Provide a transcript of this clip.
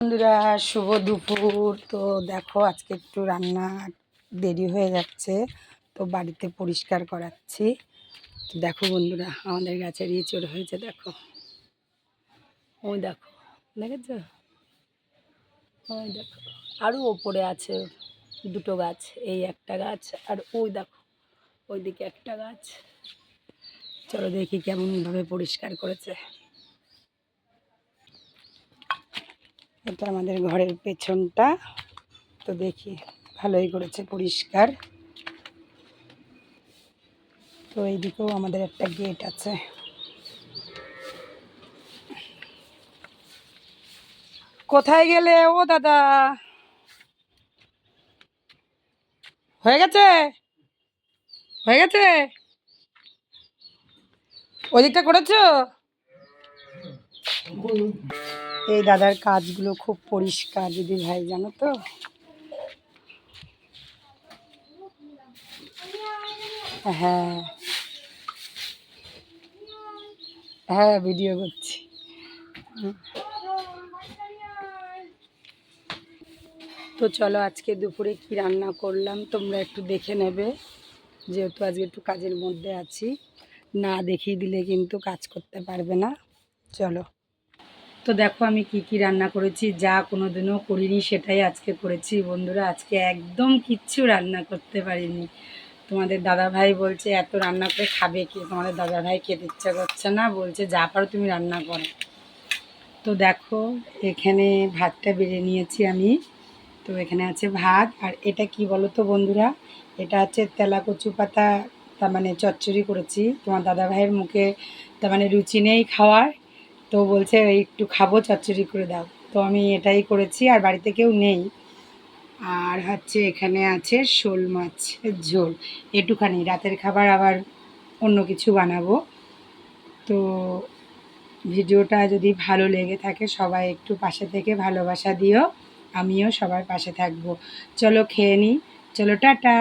বন্ধুরা শুভ দুপুর। তো দেখো আজকে একটু রান্না দেরি হয়ে যাচ্ছে, তো বাড়িতে পরিষ্কার করাচ্ছি। তো দেখো বন্ধুরা, আমাদের গাছের ইঁচড় হয়েছে, দেখো ওই দেখো, দেখেছ? ওই দেখো, আরও ওপরে আছে দুটো গাছ, এই একটা গাছ আর ওই দেখো ওইদিকে একটা গাছ। চলো দেখি কেমনভাবে পরিষ্কার করেছে। এটা আমাদের ঘরের পেছনটা, তো দেখি ভালোই করেছে পরিষ্কার। তো এইদিকেও আমাদের একটা গেট আছে। কোথায় গেলে ও দাদা? হয়ে গেছে, হয়ে গেছে। ওই দিকটা করেছো? এই দাদার কাজগুলো খুব পরিষ্কার দিদি ভাই, জানো তো। হ্যাঁ হ্যাঁ, ভিডিও করছি। তো চলো আজকে দুপুরে কি রান্না করলাম তোমরা একটু দেখে নেবে, যেহেতু আজকে একটু কাজের মধ্যে আছি। না দেখিয়ে দিলে কিন্তু কাজ করতে পারবে না। চলো, তো দেখো আমি কি কি রান্না করেছি, যা কোনোদিনও করিনি সেটাই আজকে করেছি বন্ধুরা। আজকে একদম কিচ্ছু রান্না করতে পারিনি। তোমাদের দাদা ভাই বলছে এত রান্না করে খাবে কি, তোমাদের দাদা ভাই খেতে ইচ্ছা করছে না, বলছে যা পারো তুমি রান্না করো। তো দেখো এখানে ভাতটা বেড়ে নিয়েছি আমি। তো এখানে আছে ভাত, আর এটা কি বলো তো বন্ধুরা, এটা হচ্ছে তেলা কচু পাতা, তার মানে চচ্চড়ি করেছি। তোমার দাদা ভাইয়ের মুখে তার মানে রুচি নেই খাওয়ার, তো বলছে এই একটু খাবো, চচ্চড়ি করে দাও। তো আমি এটাই করেছি, আর বাড়িতে কেউ নেই। আর হচ্ছে এখানে আছে শোল মাছের ঝোল, একটুখানি রাতের খাবার, আবার অন্য কিছু বানাবো। তো ভিডিওটা যদি ভালো লেগে থাকে সবাই একটু পাশে থেকে ভালোবাসা দিও, আমিও সবার পাশে থাকবো। চলো খেয়ে নিই, চলো টাটা।